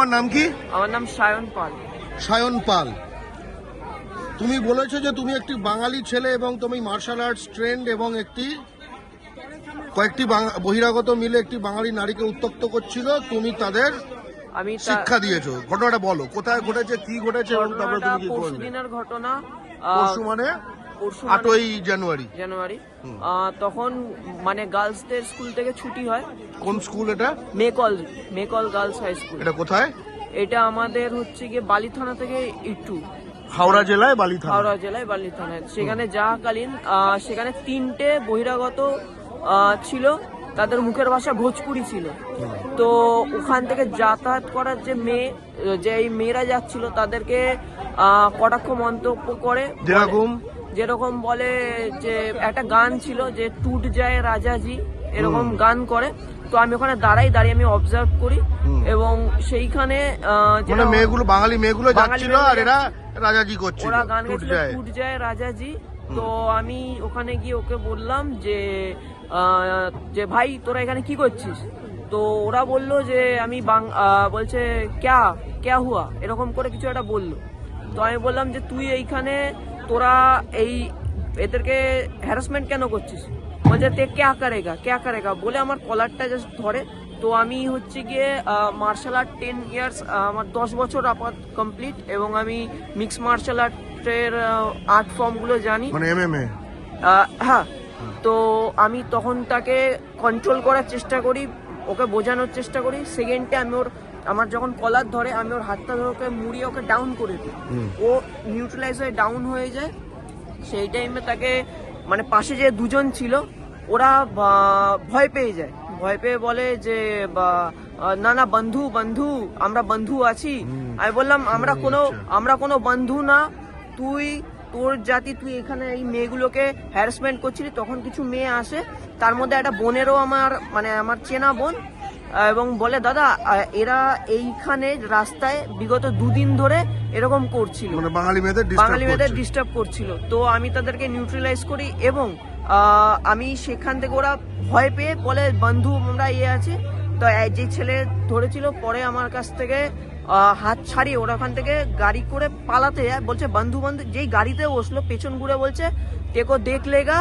তোমার নাম কি? আমার নাম সায়ন পাল। সায়ন পাল, তুমি বলেছো যে তুমি একটি বাঙালি ছেলে এবং তুমি মার্শাল আর্টস ট্রেন্ড এবং কয়েকটি বহিরাগত মিলে একটি বাঙালি নারীকে উত্ত্যক্ত করছিল, তুমি তাদের আমি শিক্ষা দিয়েছো। ঘটনাটা বলো, কোথায় ঘটেছে, কি ঘটেছে এবং তারপরে তুমি কি করলে? পরশুদিনের ঘটনা। পরশু মানে 8ই জানুয়ারি। তখন মানে গার্লসদের স্কুল থেকে ছুটি হয়। কোন স্কুল এটা? মেকল গার্লস হাই স্কুল। এটা কোথায়? এটা আমাদের হচ্ছে গিয়ে বালি থানা থেকে একটু হাওড়া জেলায় বালি থানায়। সেখানে যাকালীন সেখানে 3টে বহিরাগত ছিল, তাদের মুখের ভাষা ভোজপুরি ছিল। তো ওখান থেকে যাতায়াত করার যে এই মেয়েরা যাচ্ছিল তাদেরকে কটাক্ষ মন্তব্য করে, যেরকম বলে যে একটা গান ছিল যে টুট যায় রাজাজি, এরকম গান করে। তো আমি ওখানে দাঁড়িয়ে আমি অবজার্ভ করি এবং সেইখানে বাঙালি মেয়েগুলো যাচ্ছিল আর এরা রাজাজি করছিল, ওরা গান গেছিল টুট যায় রাজাজি। তো আমি ওখানে গিয়ে ওকে বললাম যে ভাই তোরা এখানে কি করছিস? তো ওরা বললো যে আমি বলছে ক্যা হুয়া, এরকম করে কিছু একটা বললো। তো আমি বললাম যে তুই এইখানে তোরা এদেরকে হ্যারাসমেন্ট কেন করছিস? বলছে তে ক্যা করেগা বলে আমার কলারটা জাস্ট ধরে। তো আমি হচ্ছে গিয়ে মার্শাল আর্ট 10 ইয়ার্স, আমার 10 বছর আপাত কমপ্লিট, এবং আমি মিক্স মার্শাল আর্টের আর্ট ফর্মগুলো জানি, মানে MMA। হ্যাঁ। তো আমি তখন তাকে কন্ট্রোল করার চেষ্টা করি, ওকে বোঝানোর চেষ্টা করি। সেকেন্ডে আমার যখন কলার ধরে আমি ওর হাতটা ধরে ওকে মুড়িয়ে ওকে ডাউন করে দিই। ও নিউট্রালাইজ হয়ে ডাউন হয়ে যায়। সেই টাইমে তাকে মানে পাশে যে দুজন ছিল ওরা ভয় পেয়ে বলে যে না বন্ধু আমরা বন্ধু আছি। আমি বললাম আমরা কোনো বন্ধু না, তোর জাতি, তুই এখানে এই মেয়েগুলোকে হ্যারাসমেন্ট করছিলি। তখন কিছু মেয়ে আসে, তার মধ্যে একটা বোনেরও আমার চেনা বোন, এবং বলে দাদা এরা এইখানে রাস্তায় বিগত 2 দিন ধরে এরকম করছিল, মানে বাঙালি মেয়েদের ডিস্টার্ব করছিল। তো আমি তাদেরকে নিউট্রালাইজ করি এবং আমি সেখান থেকে ওরা ভয় পেয়ে বলে বন্ধু আমরা আছে। তো যে ছেলে ধরেছিল পরে আমার কাছ থেকে হাত ছাড়িয়ে ওরা ওখান থেকে গাড়ি করে পালাতে যায়, বলছে বন্ধু যেই গাড়িতে বসলো পেছন ঘুরে বলছে তেকো দেখ লেগা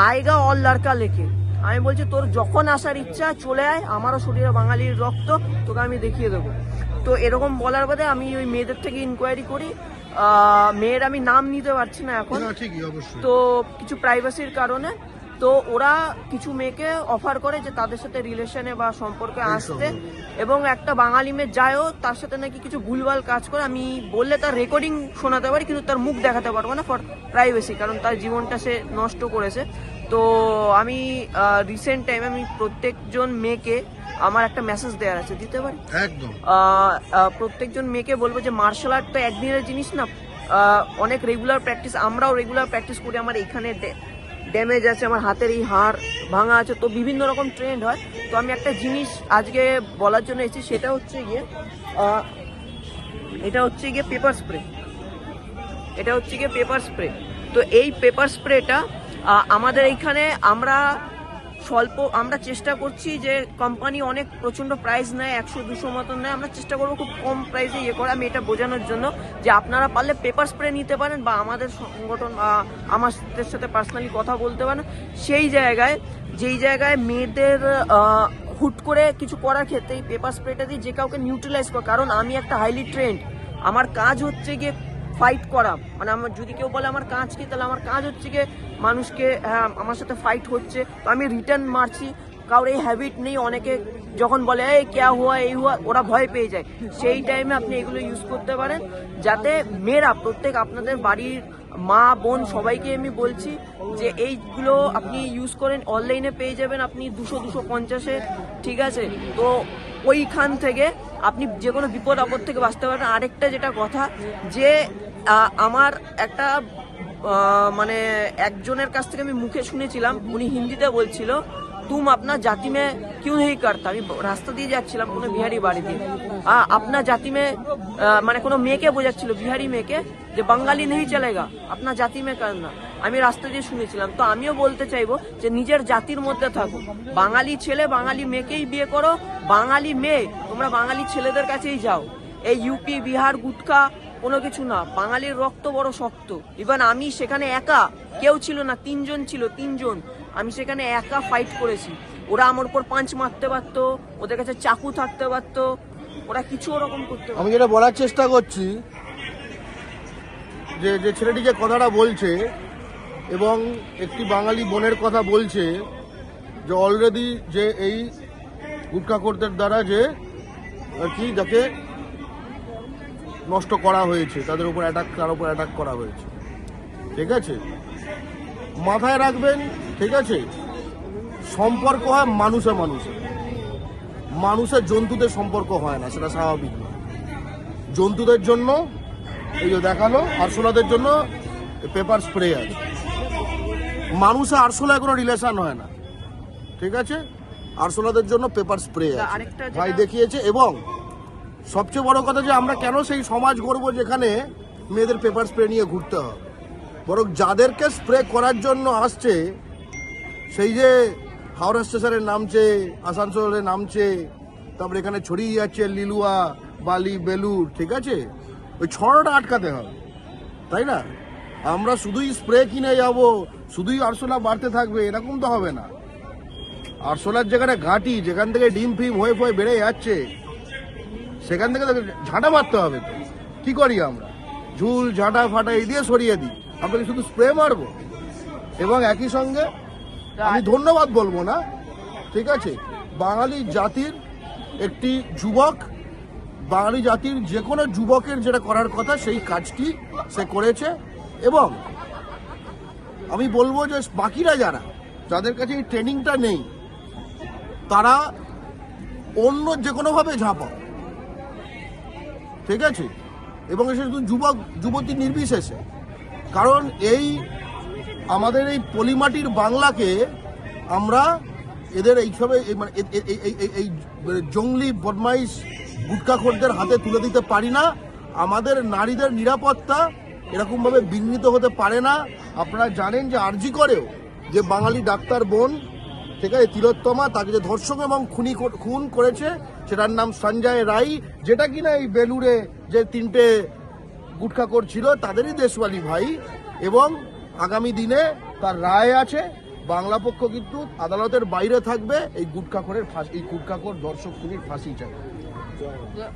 আয়েগা অল লড়কা লেকে। আমি বলছি তোর যখন আসার ইচ্ছা চলে আয়, আমারও শরীরে বাঙালির রক্ত, তোকে আমি দেখিয়ে দেবো। তো এরকম বলার বাদে আমি ওই মেয়েদের থেকে ইনকোয়ারি করি। মেয়ের আমি নাম নিতে পারছি না এখন, তো কিছু প্রাইভেসির কারণে। তো ওরা কিছু মেয়েকে অফার করে যে তাদের সাথে রিলেশনে বা সম্পর্কে আসতে, এবং একটা বাঙালি মেয়ে যায়ও, তার সাথে নাকি কিছু ভুলভাল কাজ করে। আমি বললে তার রেকর্ডিং শোনাতে পারি, কিন্তু তার মুখ দেখাতে পারবো না ফর প্রাইভেসি, কারণ তার জীবনটা সে নষ্ট করেছে। তো আমি রিসেন্ট টাইমে আমি প্রত্যেকজন মেয়েকে আমার একটা মেসেজ দেওয়ার আছে, দিতে পারি? একদম। প্রত্যেকজন মেয়েকে বলবো যে মার্শাল আর্ট তো একদিনের জিনিস না, অনেক রেগুলার প্র্যাকটিস, আমরাও রেগুলার প্র্যাকটিস করি। আমার এইখানে ড্যামেজ আছে, আমার হাতের এই হাড় ভাঙা আছে, তো বিভিন্ন রকম ট্রেন্ড হয়। তো আমি একটা জিনিস আজকে বলার জন্য এসেছি, সেটা হচ্ছে গিয়ে পেপার স্প্রে। তো এই পেপার স্প্রেটা আমাদের এইখানে আমরা চেষ্টা করছি যে কোম্পানি অনেক প্রচন্ড প্রাইস নেয়, 100-200 মতন নেয়, আমরা চেষ্টা করবো খুব কম প্রাইসে করে। আমি এটা বোঝানোর জন্য যে আপনারা পারলে পেপার স্প্রে নিতে পারেন, বা আমাদের সংগঠন আমাদের সাথে পার্সোনালি কথা বলতে পারেন। যেই জায়গায় মেয়েদের হুট করে কিছু করার ক্ষেত্রে এই পেপার স্প্রেটা দিয়ে যে কাউকে নিউট্রালাইজ করা। কারণ আমি একটা হাইলি ট্রেন্ড, আমার কাজ হচ্ছে গিয়ে ফাইট করা। মানে আমার যদি কেউ বলে আমার কাজ কি, তাহলে আমার কাজ হচ্ছে গিয়ে মানুষকে, হ্যাঁ আমার সাথে ফাইট হচ্ছে তো আমি রিটার্ন মারছি। কারোর এই হ্যাবিট নেই, অনেকে যখন বলে এই ক্যা হুয়া এই হুয়া, ওরা ভয় পেয়ে যায়। সেই টাইমে আপনি এগুলো ইউজ করতে পারেন, যাতে মেয়েরা প্রত্যেক আপনাদের বাড়ির মা বোন সবাইকে আমি বলছি যে এইগুলো আপনি ইউজ করেন। অনলাইনে পেয়ে যাবেন আপনি 200-250-এ, ঠিক আছে? তো ওইখান থেকে আপনি যে কোনো বিপদ আপদ থেকে বাঁচতে পারবেন। আরেকটা যেটা কথা, যে আমার একটা মানে একজনের কাছ থেকে আমি মুখে শুনেছিলাম, উনি হিন্দিতে বলছিল तुम अपना जाति में क्यों नहीं करता। আমি রাস্তা দিয়ে যাচ্ছিলাম কোনো বিহারি বাড়ি দিয়ে, अपना जाति में মানে কোনো মেয়েকে বোঝাচ্ছিল, বিহারি মেয়েকে, যে বাঙালি नहीं चलेगा, अपना जाति में करना। আমি রাস্তা দিয়ে শুনেছিলাম। তো আমিও বলতে চাইবো যে নিজের জাতির মধ্যে থাকো, বাঙালি ছেলে বাঙালি মেয়েকেই বিয়ে করো, বাঙালি মেয়ে তোমরা বাঙালি ছেলেদের কাছেই যাও। এই ইউপি বিহার গুটখা কোনো কিছু না, বাঙালির রক্ত বড় শক্ত। ইভেন আমি সেখানে একা, কেউ ছিল না, 3 জন ছিল, 3 জন, আমি সেখানে একা ফাইট করেছি। ওরা আমার উপর পাঁচ মারতে পারতো, ওদের কাছে চাকু থাকতে পারতো, ওরা কিছু ওরকম করতে পারতো। আমি যেটা বলার চেষ্টা করছি যে যে ছেলেটি যে কথাটা বলছে এবং একটি বাঙালি বোনের কথা বলছে যে অলরেডি যে এই গুটখাখোরদের দ্বারা যে আর কি যাকে নষ্ট করা হয়েছে, তার উপর অ্যাটাক করা হয়েছে, ঠিক আছে? মাথায় রাখবেন, ঠিক আছে, সম্পর্ক হয় মানুষের জন্তুদের সম্পর্ক হয় না, সেটা স্বাভাবিক নয়। জন্তুদের জন্য এই যে দেখালো, আরশোলাদের জন্য পেপার স্প্রে আছে। মানুষে আরশোলায় কোনো রিলেশন হয় না, ঠিক আছে? আরশোলাদের জন্য পেপার স্প্রে আছে, ভাই দেখিয়েছে। এবং সবচেয়ে বড় কথা যে আমরা কেন সেই সমাজ গড়ব যেখানে মেয়েদের পেপার স্প্রে নিয়ে ঘুরতে হবে, বরং যাদেরকে স্প্রে করার জন্য আসছে, সেই যে হাওড়া স্টেশনে নামছে, আসানসোলে নামছে, তারপরে এখানে ছড়িয়ে যাচ্ছে লিলুয়া, বালি, বেলুর, ঠিক আছে? ওই ছড়াটা আটকাতে হবে, তাই না? আমরা শুধুই স্প্রে কিনে যাব, শুধুই আরশোলা বাড়তে থাকবে, এরকম তো হবে না। আরশোলার যেখানে ঘাঁটি, যেখান থেকে ডিম ফিম হয়ে ফয়ে বেড়ে যাচ্ছে, সেখান থেকে ঝাঁটা মারতে হবে। তো কি করি আমরা? ঝুল ঝাঁটা ফাটা এই দিয়ে সরিয়ে দিই, আমরা কি শুধু স্প্রে মারবো? এবং একই সঙ্গে আমি ধন্যবাদ বলবো না, ঠিক আছে, বাঙালি জাতির একটি যুবক, বাঙালি জাতির যে কোনো যুবকের যেটা করার কথা সেই কাজটি সে করেছে। এবং আমি বলবো যে বাকিরা যাদের কাছে এই ট্রেনিংটা নেই, তারা অন্য যে কোনোভাবে ঝাঁপাও, ঠিক আছে? এবং এসে শুধু যুবক যুবতী নির্বিশেষে, কারণ এই আমাদের এই পলিমাটির বাংলাকে আমরা এদের এইভাবে এই জঙ্গলি বদমাইশ গুটখাখোরদের হাতে তুলে দিতে পারি না। আমাদের নারীদের নিরাপত্তা এরকমভাবে বিঘ্নিত হতে পারে না। আপনারা জানেন যে আরজি করেও যে বাঙালি ডাক্তার বোন, ঠিক আছে, তিলোত্তমা, তাকে যে ধর্ষণ এবং খুন করেছে, সেটার নাম সঞ্জয় রায়, যেটা কিনা এই বেলুরে যে 3টে গুটখাখোর ছিল তাদেরই দেশওয়ালি ভাই। এবং আগামী দিনে তার রায় আছে, বাংলা পক্ষ কিন্তু আদালতের বাইরে থাকবে। এই গুটখাখোরের ফাঁসি, এই গুটখাখোর দর্শক খুনির ফাঁসি চাই।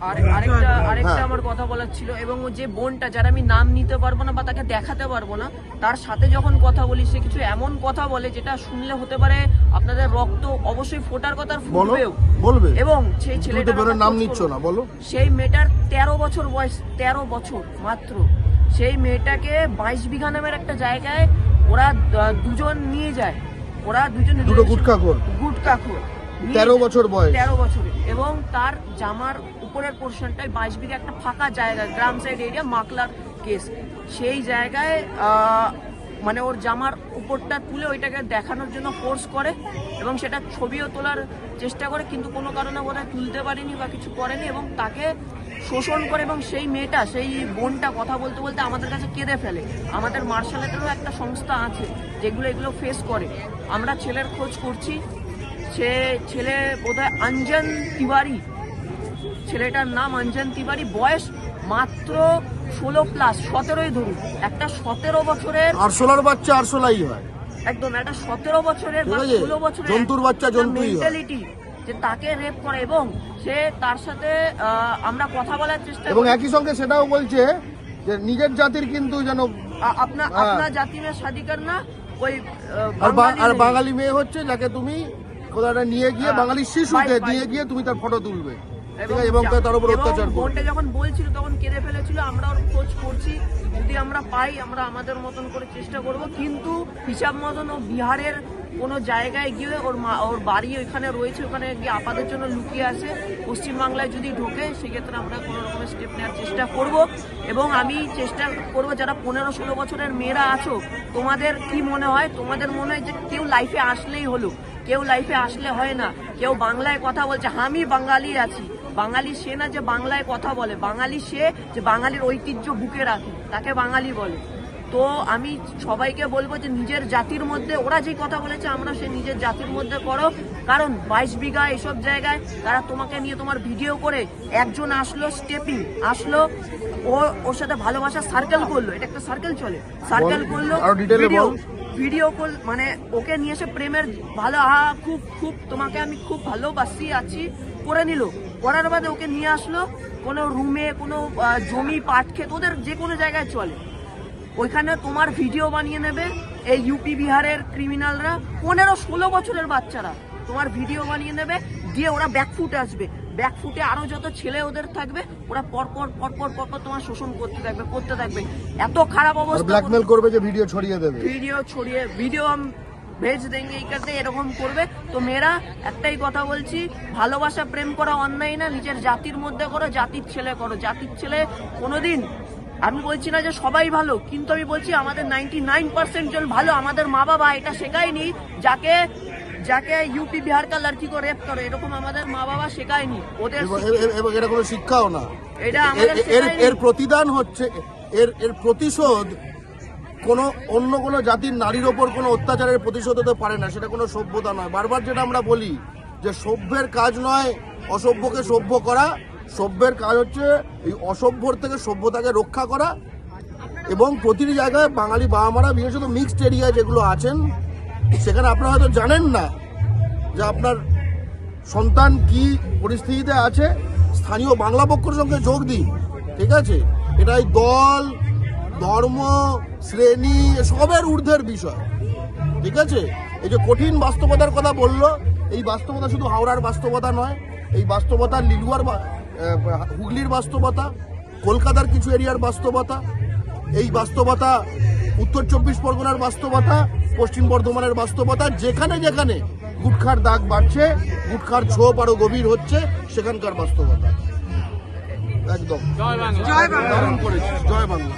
আরেকটা আমার কথা বলার ছিল, এবং যে বোনটা, যারা আমি নাম নিতে পারবো না বা তাকে দেখাতে পারবো না, তার সাথে যখন কথা বলি সে কিছু এমন কথা বলে যেটা শুনলে হতে পারে আপনাদের রক্ত অবশ্যই ফোটার কথা, ফুটবেও বলবে। এবং সেই ছেলেটার নাম নিচ্ছ না, বলো। সেই মেয়েটার 13 বছর বয়স, 13 বছর মাত্র। সেই মেয়েটাকে 22 বিঘা নামের একটা জায়গায় ওরা দুজন নিয়ে যায়, ওরা দুটো গুটখাখোর 13 বছর বয়স, 13 বছরে। এবং তার জামার উপরের পোর্শনটায় 22 বিঘা একটা ফাঁকা জায়গা, গ্রাম সাইড এরিয়া, মাকলার কেস, সেই জায়গায় মানে ওর জামার উপরটা তুলে ওইটাকে দেখানোর জন্য ফোর্স করে এবং সেটা ছবিও তোলার চেষ্টা করে, কিন্তু কোনো কারণে বোধহয় তুলতে পারেনি বা কিছু করেনি, এবং তাকে শোষণ করে। এবং সেই মেয়েটা, সেই বোনটা কথা বলতে বলতে আমাদের কাছে কেঁদে ফেলে। আমাদের মার্শালেটেরও একটা সংস্থা আছে যেগুলো এগুলো ফেস করে। আমরা ছেলের খোঁজ করছি, সে ছেলে বোধহয় অঞ্জন তিওয়ারি, ছেলেটার নাম অঞ্জন তিওয়ারি, বয়স মাত্র 16+, 17ই ধরুন। একটা 17 বছরের আরশোলার বাচ্চা আরশোলাই হয়, একদম একটা 17 বছরের বা 16 বছরের জন্তুর বাচ্চা জন্তুই হয়, মেন্টালিটি যে তাকে রেপ করে এবং সে তার সাথে আমরা কথা বলার চেষ্টা এবং একই সঙ্গে সেটাও বলছে যে নিজের জাতির কিন্তু যেন আপনার জাতি মেয়ে শাদিকার না, ওই আর বাঙালি মেয়ে হচ্ছে যাকে তুমি কোথাও নিয়ে গিয়ে, বাঙালি শিশুকে নিয়ে গিয়ে তুমি তার ফটো তুলবে, এবং তার উপর অত্যাচার করবে। বোনটা যখন বলছিল তখন কেঁদে ফেলেছিল। আমরা ওর খোঁজ করছি, যদি আমরা পাই আমরা আমাদের মতন করে চেষ্টা করব। কিন্তু হিসাব মতন ও বিহারের কোনো জায়গায় গিয়ে ওর বাড়ি ওইখানে রয়েছে, ওখানে গিয়ে আপাদের জন্য লুকিয়ে আছে। পশ্চিমবাংলায় যদি ঢোকে সেক্ষেত্রে আমরা কোনো রকমের স্টেপ নেওয়ার চেষ্টা করব। এবং আমি চেষ্টা করব, যারা 15-16 বছরের মেয়েরা আছো, তোমাদের কি মনে হয়? তোমাদের মনে হয় যে কেউ লাইফে আসলেই হলো, কেউ লাইফে আসলে হয় না। কেউ বাংলায় কথা বলছে, আমি বাঙালি আছি। বাঙালি সে না যে বাংলায় কথা বলে, বাঙালি সে যে বাঙালির ঐতিহ্য বুকে রাখে, তাকে বাঙালি বলে। তো তো আমি সবাইকে বলবো যে নিজের জাতির মধ্যে, ওরা যে কথা বলেছে আমরা সে নিজের জাতির মধ্যে করো, কারণ 22 বিঘা এসব জায়গায় তারা তোমাকে নিয়ে তোমার ভিডিও করে, একজন আসলো স্টেপিং আসলো, ওর সাথে ভালোবাসা সার্কেল করলো, এটা একটা সার্কেল চলে, সার্কেল করলো, আরো detail এ বল। ভিডিও কল, মানে ওকে নিয়ে এসে প্রেমের ভালো খুব খুব তোমাকে আমি খুব ভালোবাসি আছি করে নিল, করার বাদে ওকে নিয়ে আসলো কোনো রুমে, কোনো জমি পাট ক্ষেত, ওদের যে কোনো জায়গায় চলে, ওইখানে তোমার ভিডিও বানিয়ে নেবে এই ইউপি বিহারের ক্রিমিনালরা, 15-16 বছরের বাচ্চারা তোমার ভিডিও বানিয়ে নেবে, দিয়ে ওরা ব্যাকফুটে আসবে, ব্যাকফুটে আরো যত ছেলে ওদের থাকবে, ওরা পরপর পরপর পরপর তোমার শোষণ করতে থাকবে, এত খারাপ অবস্থা, ব্ল্যাকমেল করবে যে ভিডিও ছড়িয়ে দেবে, ভিডিও ভেজ দেঙ্গে এই কাছে এরকম করবে। তো মেয়েরা একটাই কথা বলছি, ভালোবাসা প্রেম করা অন্যায় না, নিজের জাতির মধ্যে করো, জাতির ছেলে করো, জাতির ছেলে কোনোদিন, আমি বলছি না যে সবাই ভালো, কিন্তু আমি বলছি আমাদের 99% জন ভালো, আমাদের মা বাবা এটা শেখায়নি, যাকে ইউপি বিহার কা লড়কি কো রেপ করো, এরকম আমাদের মা বাবা শেখায়নি, ওদের এবং এটা কোনো শিক্ষাও না, এটা আমাদের এর প্রতিদান হচ্ছে, এর প্রতিশোধ কোনো অন্য কোনো জাতির নারীর ওপর কোনো অত্যাচারের প্রতিশোধ হতে পারে না, সেটা কোনো সভ্যতা নয়। বারবার যেটা আমরা বলি যে সভ্যের কাজ নয় অসভ্যকে সভ্য করা, সভ্যের কাজ হচ্ছে এই অসভ্যর থেকে সভ্যতাকে রক্ষা করা। এবং প্রতিটি জায়গায় বাঙালি বাবা মারা, বিশেষত মিক্সড এরিয়া যেগুলো আছেন, সেখানে আপনারা হয়তো জানেন না যে আপনার সন্তান কি পরিস্থিতিতে আছে, স্থানীয় বাংলা পক্ষের সঙ্গে যোগ দিন, ঠিক আছে? এটাই দল, ধর্ম, শ্রেণী সবের ঊর্ধ্বের বিষয়, ঠিক আছে? এই যে কঠিন বাস্তবতার কথা বললো, এই বাস্তবতা শুধু হাওড়ার বাস্তবতা নয়, এই বাস্তবতা লিলুয়ার, হুগলির বাস্তবতা, কলকাতার কিছু এরিয়ার বাস্তবতা, এই বাস্তবতা উত্তর 24 পরগনার বাস্তবতা, পশ্চিম বর্ধমানের বাস্তবতা, যেখানে যেখানে গুটখার দাগ বাড়ছে, গুটখার ছোপ আরো গভীর হচ্ছে, সেখানকার বাস্তবতা। একদম জয় বাংলা। দারুণ করেছিস, জয় বাংলা।